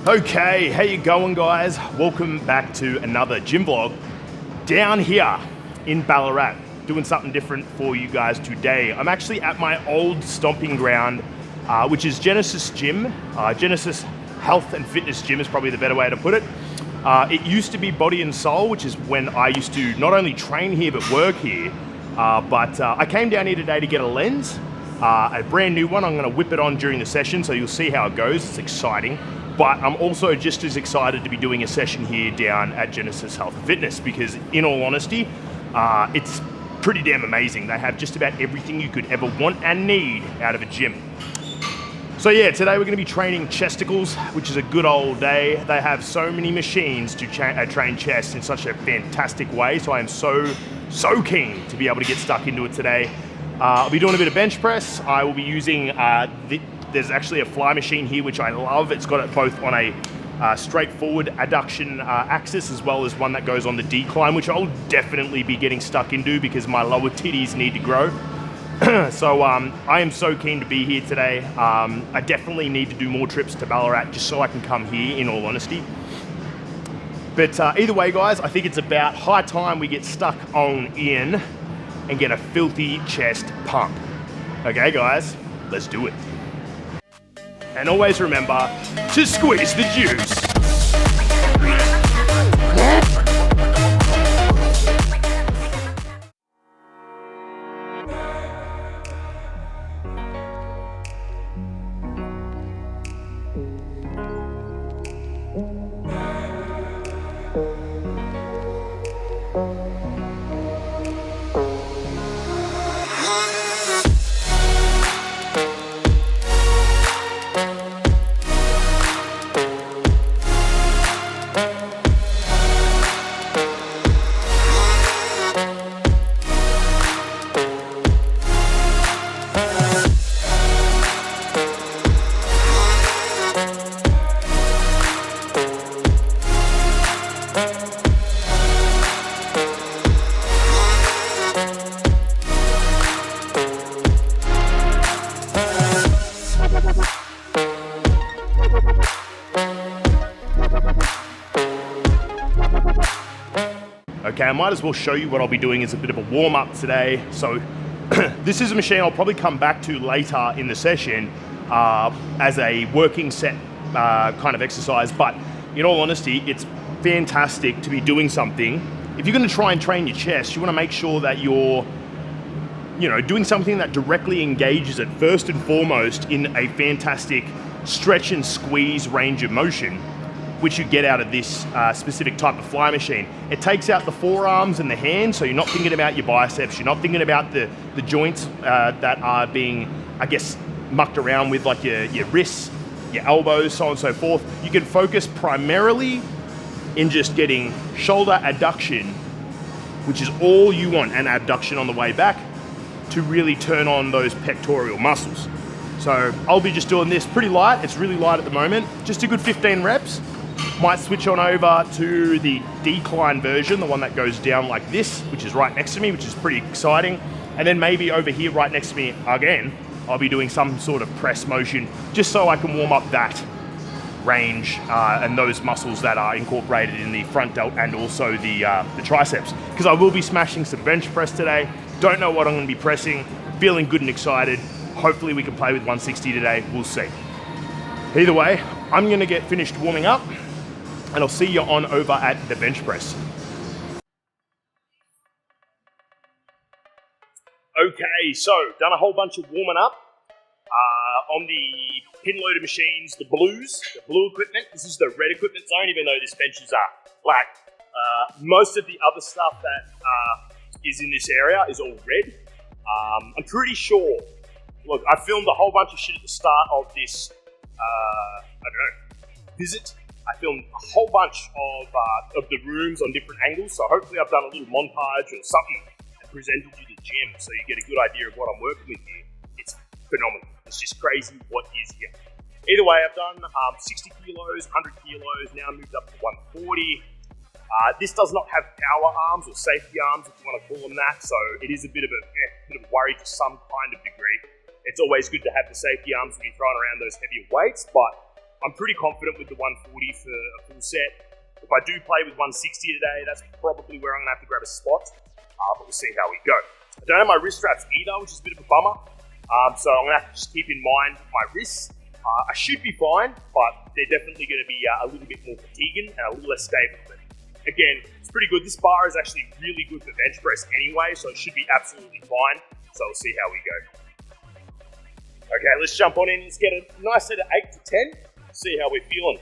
Okay, how you going, guys? Welcome back to another gym vlog down here in Ballarat, doing something different for you guys today. I'm actually at my old stomping ground, which is Genesis Gym. Genesis Health and Fitness Gym is probably the better way to put it. It used to be Body and Soul, which is when I used to not only train here but work here. But I came down here today to get a lens, a brand new one. I'm going to whip it on during the session, so you'll see how it goes. It's exciting. But I'm also just as excited to be doing a session here down at Genesis Health and Fitness because, in all honesty, it's pretty damn amazing. They have just about everything you could ever want and need out of a gym. So yeah, today we're going to be training chesticles, which is a good old day. They have so many machines to train chest in such a fantastic way. So I am so keen to be able to get stuck into it today. I'll be doing a bit of bench press. I will be using there's actually a fly machine here, which I love. It's got it both on a straightforward adduction axis as well as one that goes on the decline, which I'll definitely be getting stuck into because my lower titties need to grow. So I am so keen to be here today. I definitely need to do more trips to Ballarat just so I can come here, in all honesty. But either way, guys, I think it's about high time we get stuck on in and get a filthy chest pump. Okay, guys, let's do it. And always remember to squeeze the juice. Okay, I might as well show you what I'll be doing as a bit of a warm-up today. So this is a machine I'll probably come back to later in the session as a working set kind of exercise. But in all honesty, it's fantastic to be doing something. If you're gonna try and train your chest, you wanna make sure that you're doing something that directly engages it first and foremost in a fantastic stretch and squeeze range of motion, which you get out of this specific type of fly machine. It takes out the forearms and the hands, so you're not thinking about your biceps, you're not thinking about the joints that are being, I guess, mucked around with, like your wrists, your elbows, so on and so forth. You can focus primarily in just getting shoulder adduction, which is all you want, and abduction on the way back to really turn on those pectoral muscles. So I'll be just doing this pretty light. It's really light at the moment. Just a good 15 reps. Might switch on over to the decline version, the one that goes down like this, which is right next to me, which is pretty exciting. And then maybe over here right next to me again, I'll be doing some sort of press motion just so I can warm up that range and those muscles that are incorporated in the front delt and also the triceps. Because I will be smashing some bench press today. Don't know what I'm going to be pressing. Feeling good and excited. Hopefully we can play with 160 today. We'll see. Either way, I'm going to get finished warming up and I'll see you on over at the bench press. Okay, so done a whole bunch of warming up on the pin loader machines, the blue equipment. This is the red equipment zone, even though this bench is black. Most of the other stuff that is in this area is all red. I'm pretty sure. Look, I filmed a whole bunch of shit at the start of this, visit. I filmed a whole bunch of the rooms on different angles, so hopefully I've done a little montage or something and presented you the gym so you get a good idea of what I'm working with here. It's phenomenal. It's just crazy what is here. Either way, I've done 60 kilos, 100 kilos, now moved up to 140. This does not have power arms or safety arms, if you want to call them that, so it is a bit of a worry to some kind of degree. It's always good to have the safety arms when you're throwing around those heavier weights, but I'm pretty confident with the 140 for a full set. If I do play with 160 today, that's probably where I'm going to have to grab a spot, but we'll see how we go. I don't have my wrist straps either, which is a bit of a bummer, so I'm going to have to just keep in mind my wrists. I should be fine, but they're definitely going to be a little bit more fatiguing and a little less stable. But again, it's pretty good. This bar is actually really good for bench press anyway, so it should be absolutely fine. So we'll see how we go. Okay, let's jump on in. Let's get a nice set of 8 to 10. See how we're feeling.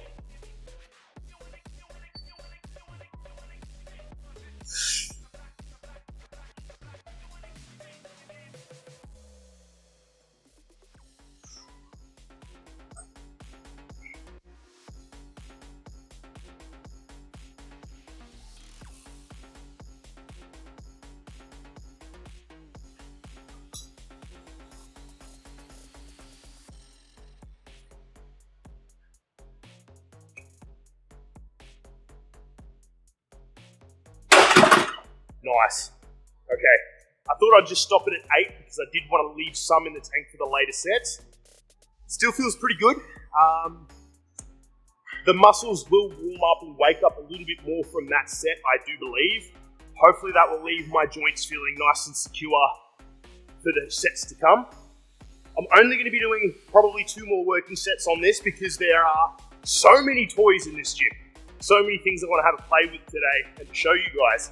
Nice. Okay, I thought I'd just stop it at 8 because I did want to leave some in the tank for the later sets. Still feels pretty good. The muscles will warm up and wake up a little bit more from that set, I do believe. Hopefully that will leave my joints feeling nice and secure for the sets to come. I'm only going to be doing probably 2 more working sets on this because there are so many toys in this gym. So many things I want to have a play with today and show you guys.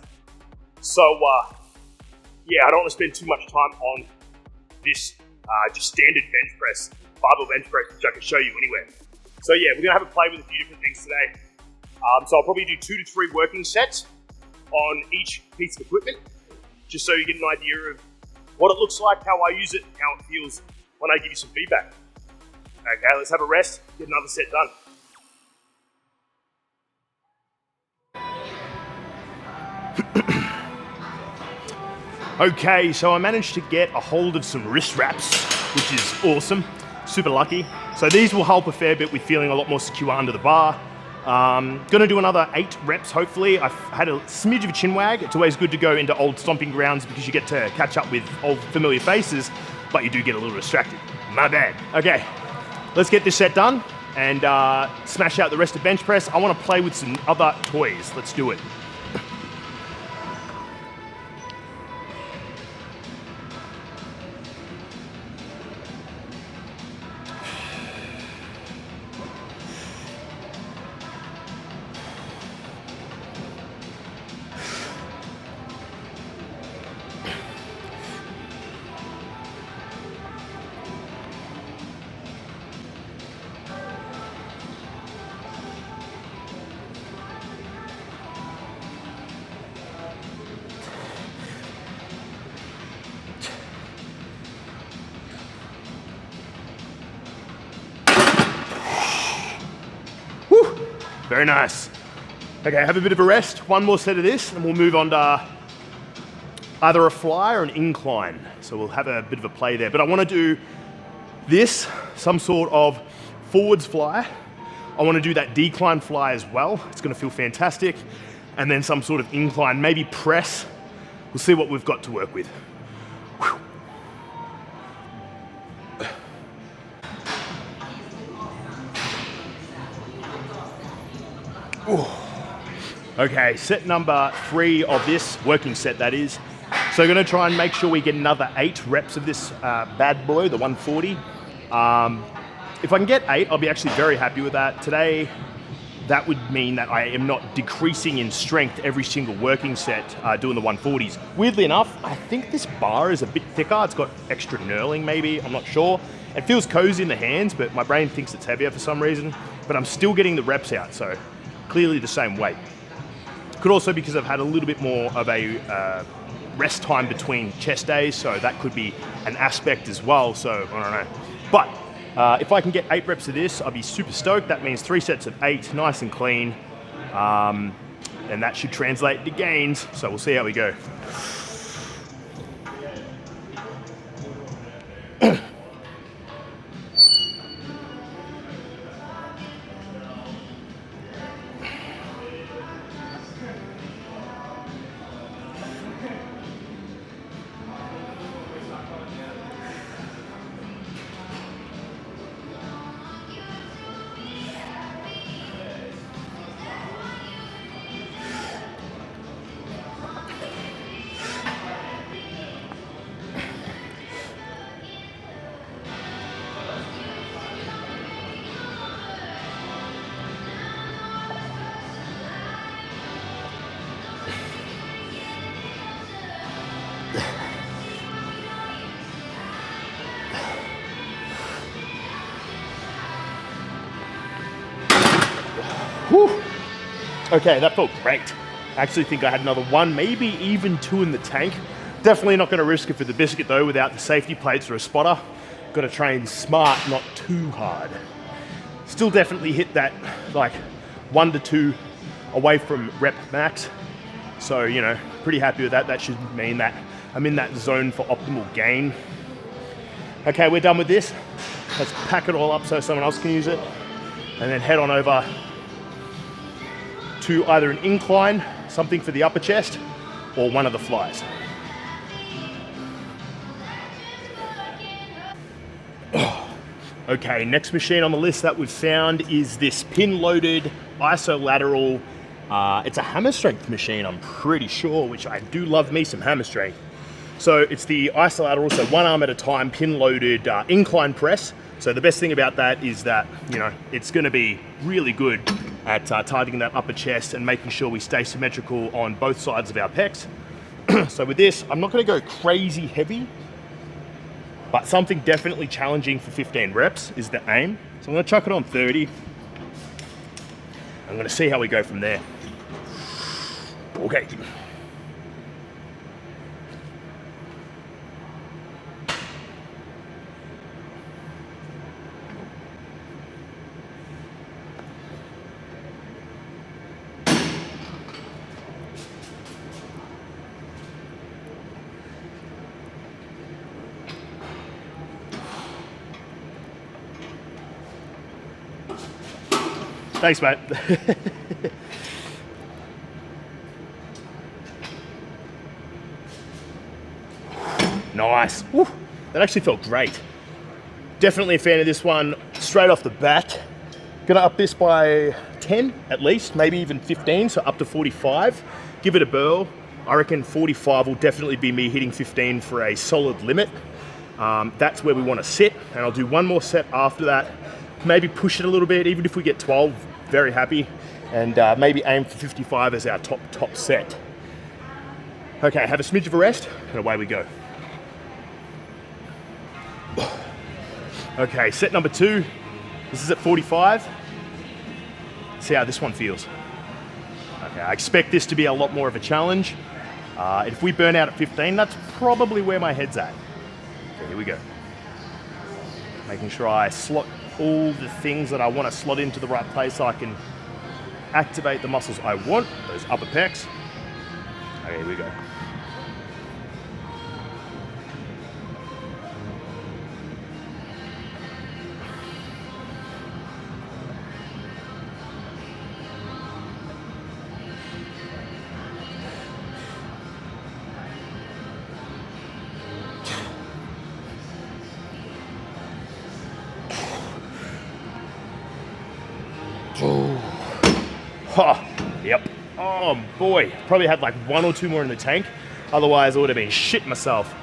So, yeah, I don't want to spend too much time on this just standard bench press, barbell bench press, which I can show you anywhere. So yeah, we're going to have a play with a few different things today. So I'll probably do 2 to 3 working sets on each piece of equipment, just so you get an idea of what it looks like, how I use it, how it feels when I give you some feedback. Okay, let's have a rest, get another set done. Okay, so I managed to get a hold of some wrist wraps, which is awesome, super lucky. So these will help a fair bit with feeling a lot more secure under the bar. Gonna do another 8 reps, hopefully. I've had a smidge of a chin wag. It's always good to go into old stomping grounds because you get to catch up with old familiar faces, but you do get a little distracted. My bad. Okay, let's get this set done and smash out the rest of bench press. I wanna play with some other toys. Let's do it. Very nice. Okay, have a bit of a rest. 1 more set of this, and we'll move on to either a fly or an incline. So we'll have a bit of a play there. But I want to do this, some sort of forwards fly. I want to do that decline fly as well. It's going to feel fantastic. And then some sort of incline, maybe press. We'll see what we've got to work with. Whew. Ooh. Okay, set number 3 of this, working set that is. So we're gonna try and make sure we get another 8 reps of this bad boy, the 140. If I can get 8, I'll be actually very happy with that. Today, that would mean that I am not decreasing in strength every single working set doing the 140s. Weirdly enough, I think this bar is a bit thicker. It's got extra knurling maybe, I'm not sure. It feels cozy in the hands, but my brain thinks it's heavier for some reason. But I'm still getting the reps out, so clearly the same weight. Could also because I've had a little bit more of a rest time between chest days, so that could be an aspect as well, so I don't know. But if I can get 8 reps of this, I'll be super stoked. That means 3 sets of 8, nice and clean. And that should translate to gains, so we'll see how we go. Whew. Okay, that felt great. I actually think I had another one, maybe even two in the tank. Definitely not going to risk it for the biscuit though without the safety plates or a spotter. Got to train smart, not too hard. Still definitely hit that like 1 to 2 away from rep max. So, you know, pretty happy with that. That should mean that I'm in that zone for optimal gain. Okay, we're done with this. Let's pack it all up so someone else can use it. And then head on over to either an incline, something for the upper chest, or one of the flies. Okay, next machine on the list that we've found is this pin-loaded isolateral. It's a hammer strength machine, I'm pretty sure, which I do love me some hammer strength. So it's the isolateral, so one arm at a time, pin-loaded incline press. So the best thing about that is that, you know, it's going to be really good at targeting that upper chest and making sure we stay symmetrical on both sides of our pecs. So with this, I'm not going to go crazy heavy, but something definitely challenging for 15 reps is the aim. So I'm going to chuck it on 30. I'm going to see how we go from there. Okay. Thanks, mate. Nice. Woo. That actually felt great. Definitely a fan of this one straight off the bat. Gonna up this by 10 at least, maybe even 15, so up to 45. Give it a burl. I reckon 45 will definitely be me hitting 15 for a solid limit. That's where we want to sit, and I'll do one more set after that. Maybe push it a little bit, even if we get 12, very happy, and maybe aim for 55 as our top set. Okay, have a smidge of a rest, and away we go. Okay, set number 2. This is at 45. See how this one feels. Okay, I expect this to be a lot more of a challenge. If we burn out at 15, that's probably where my head's at. Okay, here we go. Making sure I slot all the things that I want to slot into the right place so I can activate the muscles I want, those upper pecs. Okay, here we go. Oh, yep. Oh boy, probably had like 1 or 2 more in the tank. Otherwise I would have been shit myself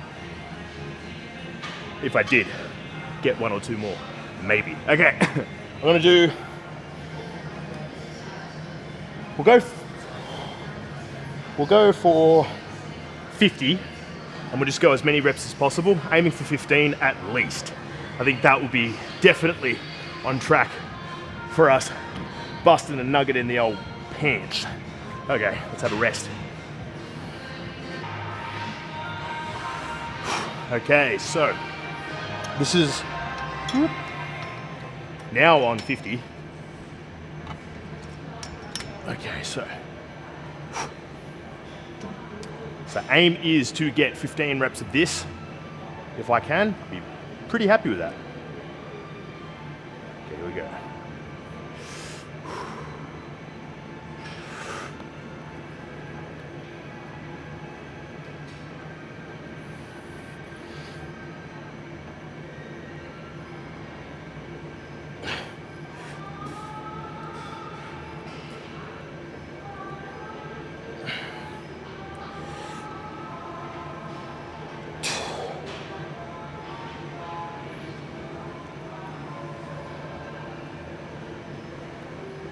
if I did get 1 or 2 more, maybe. Okay, I'm gonna do, we'll go for 50, and we'll just go as many reps as possible, aiming for 15 at least. I think that will be definitely on track for us busting a nugget in the old pants. Okay, let's have a rest. Okay, so this is now on 50. Okay, so aim is to get 15 reps of this. If I can, I'll be pretty happy with that. Okay, here we go.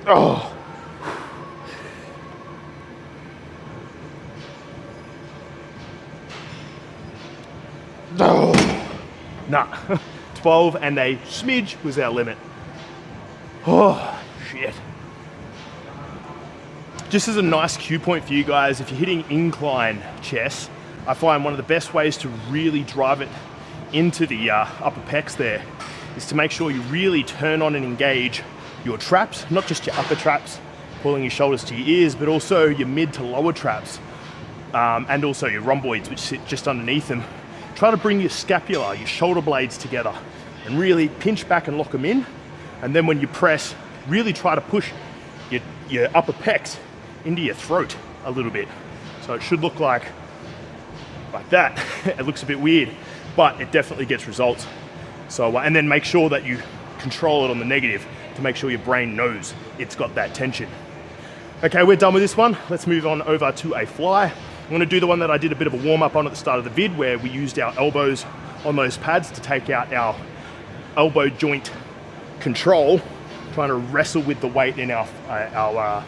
Oh. No. Nah. 12 and a smidge was our limit. Oh, shit. Just as a nice cue point for you guys, if you're hitting incline chest, I find one of the best ways to really drive it into the upper pecs there is to make sure you really turn on and engage your traps, not just your upper traps, pulling your shoulders to your ears, but also your mid to lower traps, and also your rhomboids, which sit just underneath them. Try to bring your scapula, your shoulder blades together, and really pinch back and lock them in. And then when you press, really try to push your upper pecs into your throat a little bit. So it should look like that. It looks a bit weird, but it definitely gets results. So, and then make sure that you control it on the negative to make sure your brain knows it's got that tension. Okay, we're done with this one. Let's move on over to a fly. I'm gonna do the one that I did a bit of a warm up on at the start of the vid, where we used our elbows on those pads to take out our elbow joint control, trying to wrestle with the weight in our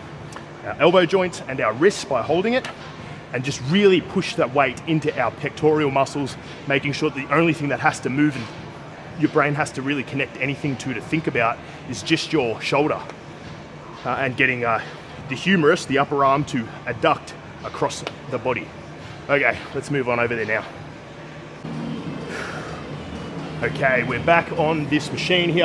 elbow joints and our wrists by holding it, and just really push that weight into our pectoral muscles, making sure that the only thing that has to move and your brain has to really connect anything to think about is just your shoulder, and getting the humerus, the upper arm, to adduct across the body. Okay, let's move on over there now. Okay, we're back on this machine here.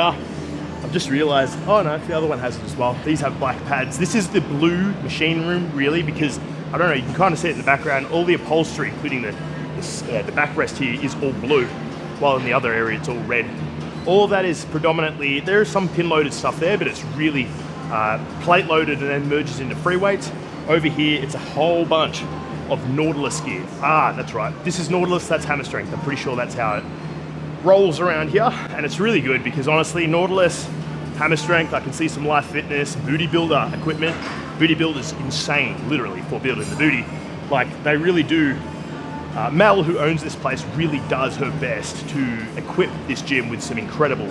I've just realized, oh no, the other one has it as well. These have black pads. This is the blue machine room, really, because, I don't know, you can kind of see it in the background. All the upholstery, including the backrest here, is all blue, while in the other area it's all red. All that is predominantly, there is some pin-loaded stuff there, but it's really plate-loaded and then merges into free weights. Over here, it's a whole bunch of Nautilus gear. Ah, that's right. This is Nautilus, that's hammer strength. I'm pretty sure that's how it rolls around here, and it's really good because honestly, Nautilus, hammer strength, I can see some Life Fitness, booty builder equipment. Booty builder's insane, literally, for building the booty. Like, they really do. Mel, who owns this place, really does her best to equip this gym with some incredible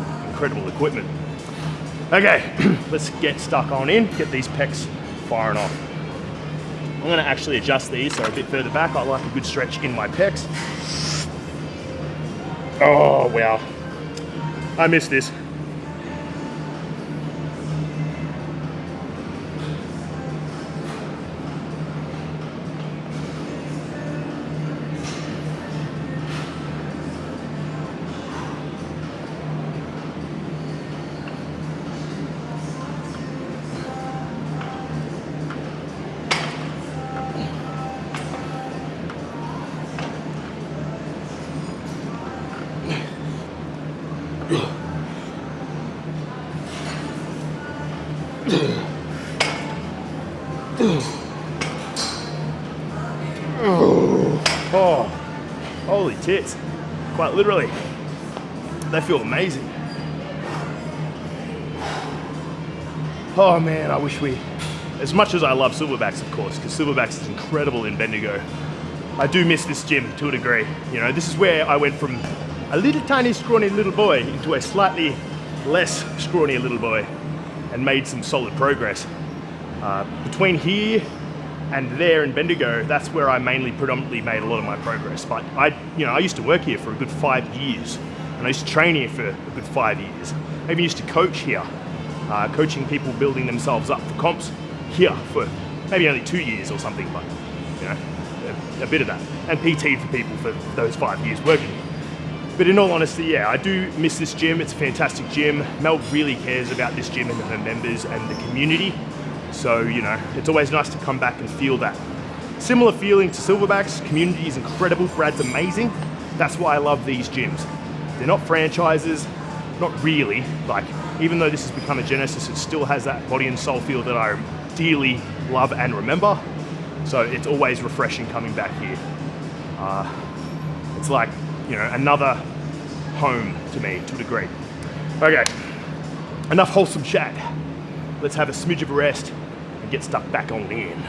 equipment. Okay, let's get stuck on in, get these pecs firing off. I'm gonna actually adjust these so a bit further back. I like a good stretch in my pecs. Oh, wow. I missed this. Oh, holy tits. Quite literally. They feel amazing. Oh man, I wish we, as much as I love Silverbacks, of course, because Silverbacks is incredible in Bendigo, I do miss this gym to a degree. You know, this is where I went from a little tiny scrawny little boy into a slightly less scrawny little boy and made some solid progress. Between here and there in Bendigo, that's where I predominantly made a lot of my progress. But I used to work here for a good 5 years, and I used to train here for a good 5 years. I even used to coach here, coaching people building themselves up for comps here for maybe only 2 years or something, but you know, a bit of that. And PT'd for people for those 5 years working. But in all honesty, yeah, I do miss this gym. It's a fantastic gym. Mel really cares about this gym and her members and the community. So, you know, it's always nice to come back and feel that. Similar feeling to Silverbacks. Community is incredible. Brad's amazing. That's why I love these gyms. They're not franchises, not really. Like, even though this has become a Genesis, it still has that body and soul feel that I dearly love and remember. So it's always refreshing coming back here. It's like, you know, another home to me to a degree. Okay, enough wholesome chat. Let's have a smidge of a rest and get stuck back on in.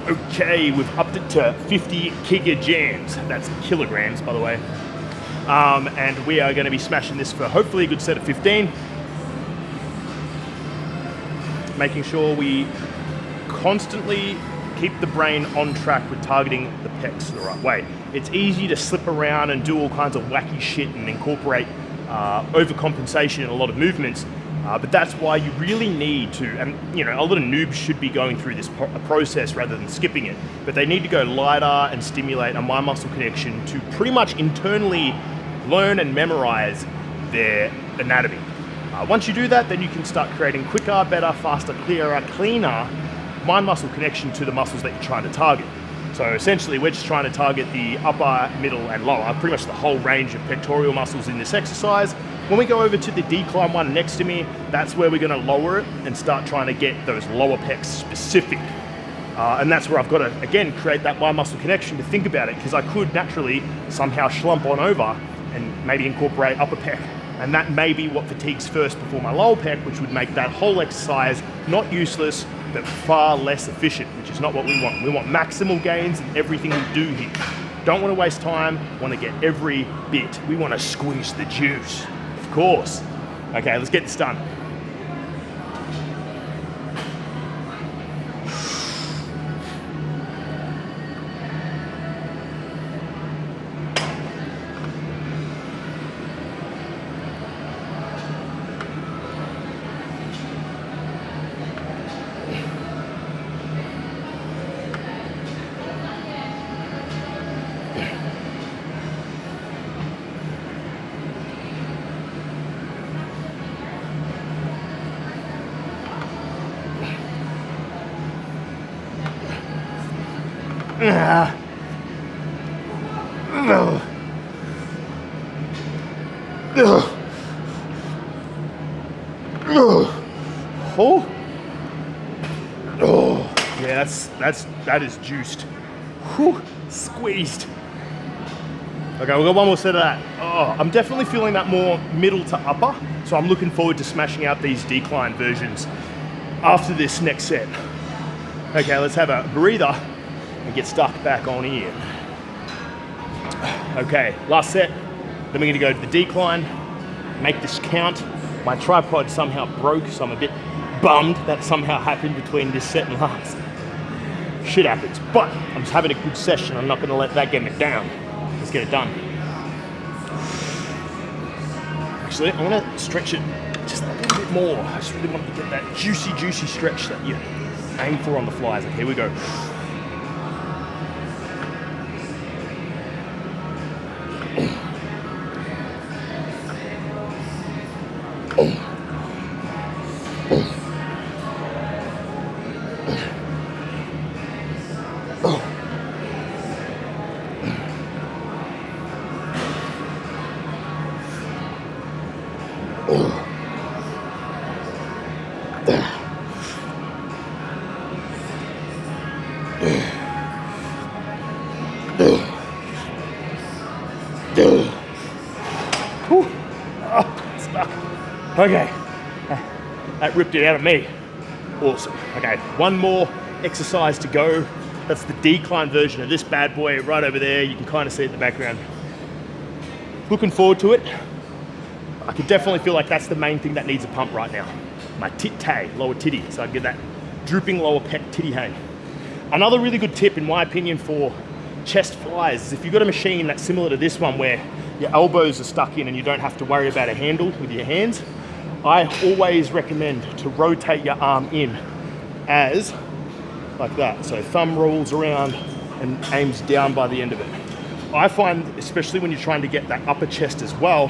Okay, we've upped it to 50 kilograms. That's kilograms, by the way. And we are going to be smashing this for hopefully a good set of 15. Making sure we constantly keep the brain on track with targeting the pecs the right way. It's easy to slip around and do all kinds of wacky shit and incorporate overcompensation in a lot of movements But that's why you really need to, and you know, a lot of noobs should be going through this process rather than skipping it, but they need to go lighter and stimulate a mind muscle connection to pretty much internally learn and memorize their anatomy. Once you do that, then you can start creating quicker, better, faster, clearer, cleaner mind muscle connection to the muscles that you're trying to target. So essentially we're just trying to target the upper, middle and lower, pretty much the whole range of pectoral muscles in this exercise. When we go over to the decline one next to me, that's where we're going to lower it and start trying to get those lower pecs specific. And that's where I've got to, again, create that mind muscle connection to think about it, because I could naturally somehow slump on over and maybe incorporate upper pec. And that may be what fatigues first before my lower pec, which would make that whole exercise not useless, but far less efficient, which is not what we want. We want maximal gains in everything we do here. Don't want to waste time, want to get every bit. We want to squeeze the juice, of course. Okay, let's get this done. Yeah, that is juiced. Whew, squeezed. Okay, we've got one more set of that. Oh, I'm definitely feeling that more middle to upper, so I'm looking forward to smashing out these decline versions after this next set. Okay, let's have a breather and get stuck back on in. Okay, last set. Then we're gonna go to the decline, make this count. My tripod somehow broke, so I'm a bit bummed that somehow happened between this set and last. Shit happens, but I'm just having a good session. I'm not gonna let that get me down. Let's get it done. Actually, I'm gonna stretch it just a little bit more. I just really want to get that juicy stretch that you aim for on the flies. Okay, here we go. Okay, that ripped it out of me. Awesome. Okay, one more exercise to go. That's the decline version of this bad boy right over there. You can kind of see it in the background. Looking forward to it. I can definitely feel like that's the main thing that needs a pump right now. My tit-tay, lower titty, so I get that drooping lower pec titty hang. Another really good tip, in my opinion, for chest flies is if you've got a machine that's similar to this one where your elbows are stuck in and you don't have to worry about a handle with your hands, I always recommend to rotate your arm in as like that. So thumb rolls around and aims down by the end of it. I find, especially when you're trying to get that upper chest as well,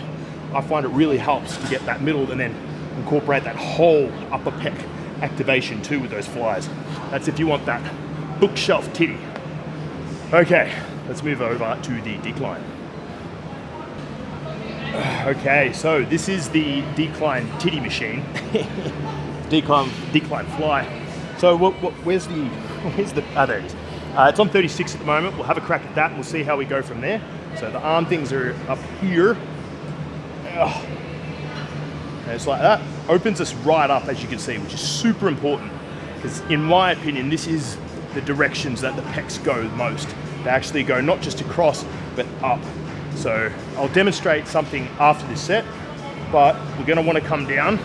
I find it really helps to get that middle and then incorporate that whole upper pec activation too with those flies. That's if you want that bookshelf titty. Okay, let's move over to the decline. Okay, so this is the decline titty machine. decline fly. So where's the, there it is. It's on 36 at the moment. We'll have a crack at that and we'll see how we go from there. So the arm things are up here. And it's like that. Opens us right up, as you can see, which is super important because in my opinion, this is the directions that the pecs go most. They actually go not just across, but up. So I'll demonstrate something after this set, but we're gonna wanna come down.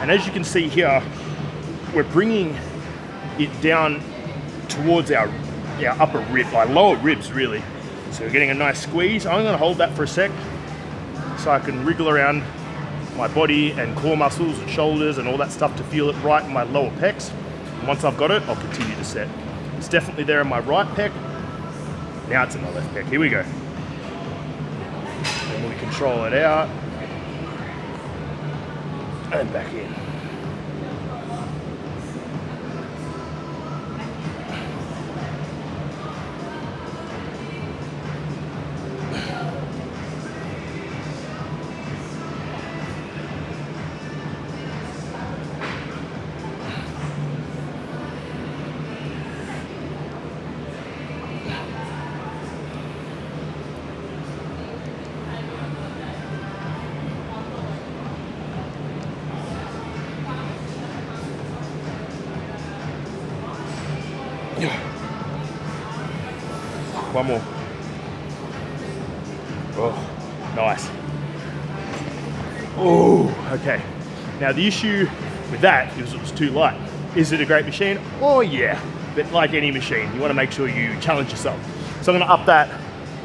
And as you can see here, we're bringing it down towards our upper rib, our lower ribs really. So we're getting a nice squeeze. I'm gonna hold that for a sec so I can wriggle around my body and core muscles and shoulders and all that stuff to feel it right in my lower pecs. And once I've got it, I'll continue to set. It's definitely there in my right pec. Now it's in my left pec. Here we go. And we control it out. And back in. One more. Oh, nice. Oh, okay. Now the issue with that is it was too light. Is it a great machine? Oh yeah, but like any machine, you want to make sure you challenge yourself. So I'm going to up that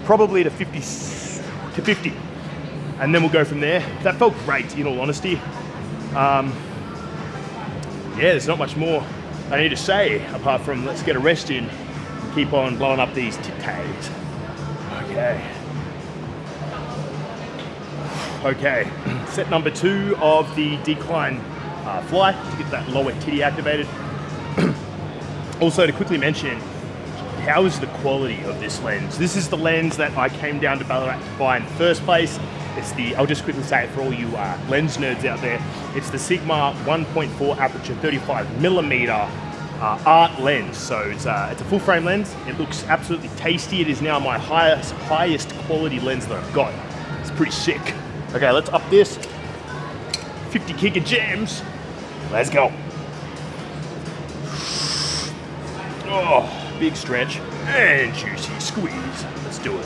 probably to 50, and then we'll go from there. That felt great, in all honesty. Yeah, there's not much more I need to say apart from let's get a rest in. Keep on blowing up these tit tags. Okay, set number 2 of the decline fly to get that lower titty activated. Also to quickly mention, how is the quality of this lens? This is the lens that I came down to Ballarat to buy in the first place. It's the, I'll just quickly say it for all you lens nerds out there, it's the Sigma 1.4 aperture 35mm art lens. So it's a full frame lens. It looks absolutely tasty. It is now my highest quality lens that I've got. It's pretty sick. Okay, let's up this. 50 gigajams. Let's go. Oh, big stretch and juicy squeeze. Let's do it.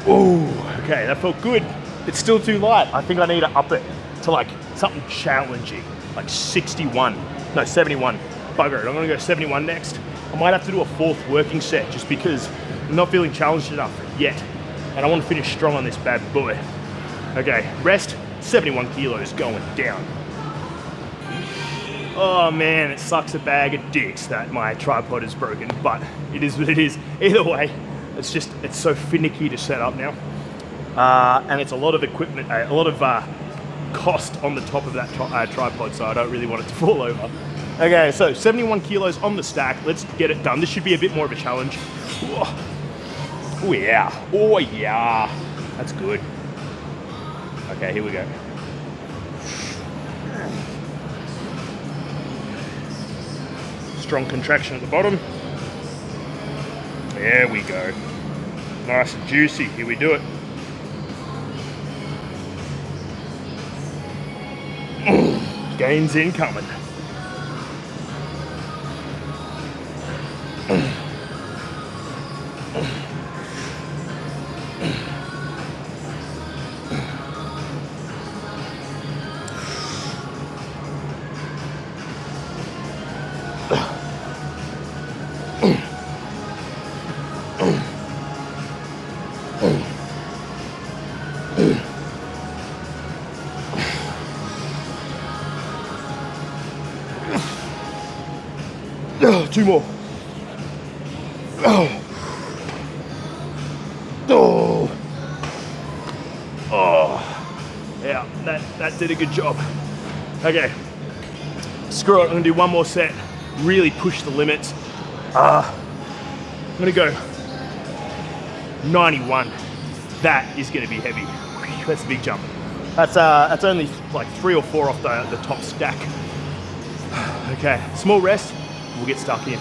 Oh, okay, that felt good. It's still too light. I think I need to up it to like something challenging, like 71. No, 71. Bugger it, I'm gonna go 71 next. I might have to do a 4th working set just because I'm not feeling challenged enough yet. And I want to finish strong on this bad boy. Okay, rest, 71 kilos going down. Oh man, it sucks a bag of dicks that my tripod is broken, but it is what it is. Either way, it's so finicky to set up now. And it's a lot of equipment, a lot of cost on the top of that tripod, so I don't really want it to fall over. Okay, so 71 kilos on the stack. Let's get it done. This should be a bit more of a challenge. Oh yeah, oh yeah. That's good. Okay, here we go. Strong contraction at the bottom. There we go. Nice and juicy. Here we do it. Gains incoming. Two more. Oh. Yeah, that did a good job. Okay, screw it, I'm gonna do one more set, really push the limits. I'm gonna go 91. That is gonna be heavy. That's a big jump. That's only like 3 or 4 off the top stack. Okay, small rest, we'll get stuck in.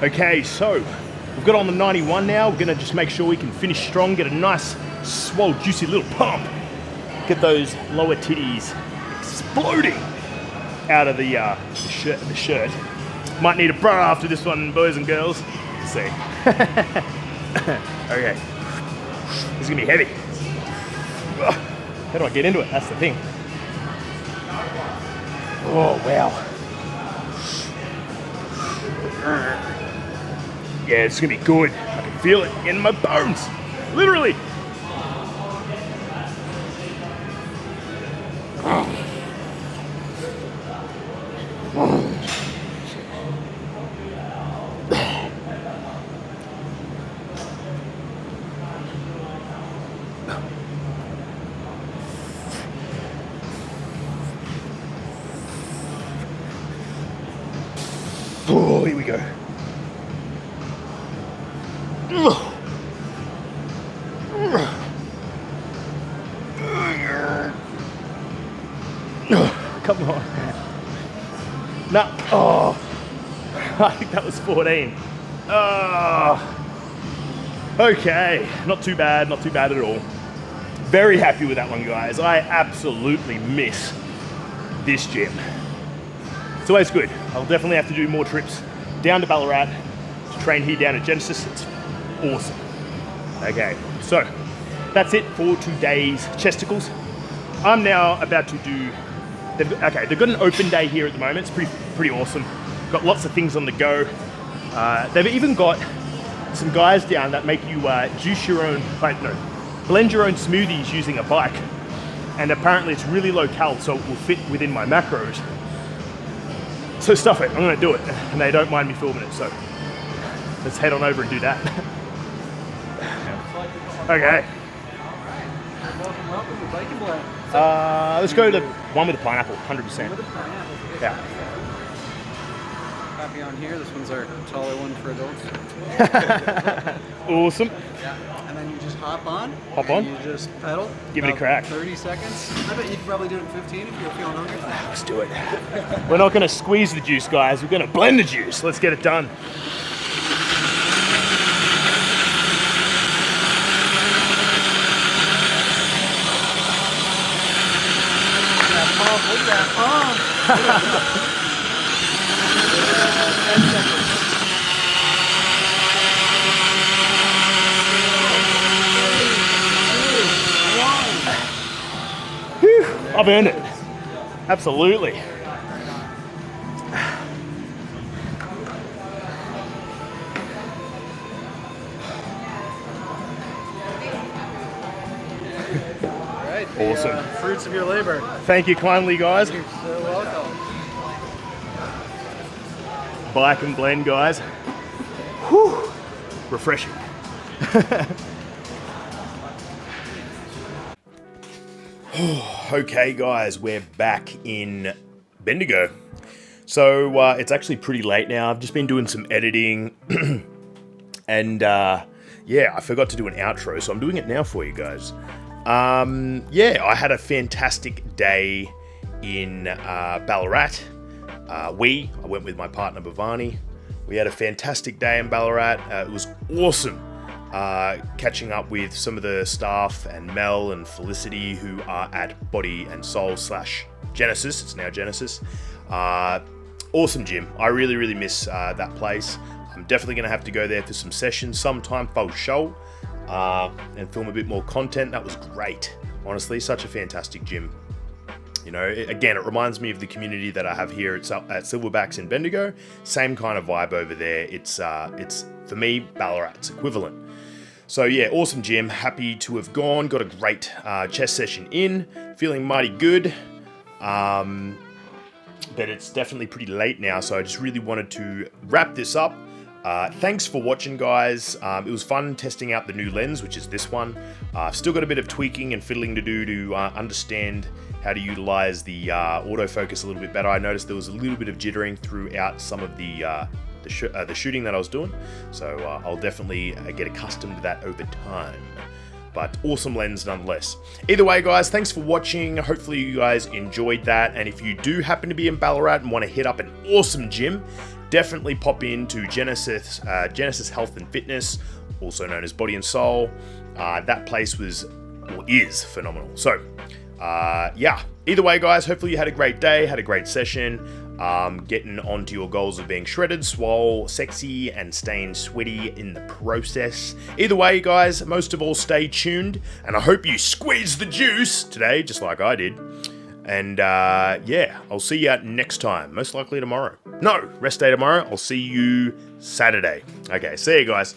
Okay, so we've got on the 91 now. We're gonna just make sure we can finish strong, get a nice, swole, juicy little pump. Get those lower titties exploding out of the shirt. Might need a bra after this one, boys and girls. Let's see. Okay. This is gonna be heavy. How do I get into it? That's the thing. Oh, wow. Yeah, it's gonna be good. I can feel it in my bones. Literally. Oh, here we go. Come on. No. Oh. I think that was 14. Okay. Not too bad at all. Very happy with that one, guys. I absolutely miss this gym. It's always good. I'll definitely have to do more trips down to Ballarat to train here down at Genesis. It's awesome. Okay, so that's it for today's chesticles. I'm now about to do, they've got an open day here at the moment. It's pretty awesome. Got lots of things on the go. They've even got some guys down that make you blend your own smoothies using a bike. And apparently it's really low cal, so it will fit within my macros. So stuff it, I'm gonna do it. And they don't mind me filming it, so let's head on over and do that. Okay. Let's go to the one with the pineapple, 100%. Yeah. Happy on here. This one's our taller one for adults. Awesome. Yeah. And then you just hop on. You just pedal. Give it a crack. 30 seconds. I bet you could probably do it in 15 if you're feeling hungry. Let's do it. We're not going to squeeze the juice, guys. We're going to blend the juice. Let's get it done. Look at that pump. 10 seconds. I've earned it. Absolutely. Right, awesome. Fruits of your labor. Thank you kindly, guys. You're so welcome. Bike and blend, guys. Whew. Refreshing. Okay, guys, we're back in Bendigo. So it's actually pretty late now. I've just been doing some editing and yeah, I forgot to do an outro, so I'm doing it now for you guys. Yeah, I had a fantastic day in Ballarat. I went with my partner Bhavani. We had a fantastic day in Ballarat. It was awesome. Catching up with some of the staff and Mel and Felicity who are at Body and Soul / Genesis. It's now Genesis. Awesome gym. I really miss that place. I'm definitely going to have to go there for some sessions sometime for show and film a bit more content. That was great. Honestly, such a fantastic gym. You know, again, it reminds me of the community that I have here at Silverbacks in Bendigo. Same kind of vibe over there. It's for me, Ballarat's equivalent. So yeah, awesome gym. Happy to have gone. Got a great chest session in. Feeling mighty good. But it's definitely pretty late now, so I just really wanted to wrap this up. Thanks for watching, guys. It was fun testing out the new lens, which is this one. I've still got a bit of tweaking and fiddling to do to understand how to utilize the autofocus a little bit better. I noticed there was a little bit of jittering throughout some of the shooting that I was doing, so I'll definitely get accustomed to that over time. But awesome lens nonetheless. Either way, guys, thanks for watching. Hopefully you guys enjoyed that, and if you do happen to be in Ballarat and want to hit up an awesome gym, definitely pop into Genesis Health and Fitness, also known as Body and Soul. That place is phenomenal. So, yeah. Either way, guys, hopefully you had a great day, had a great session, getting onto your goals of being shredded, swole, sexy, and staying sweaty in the process. Either way, guys, most of all, stay tuned, and I hope you squeeze the juice today, just like I did. And yeah, I'll see you next time, most likely tomorrow. No, rest day tomorrow. I'll see you Saturday. Okay, see you guys.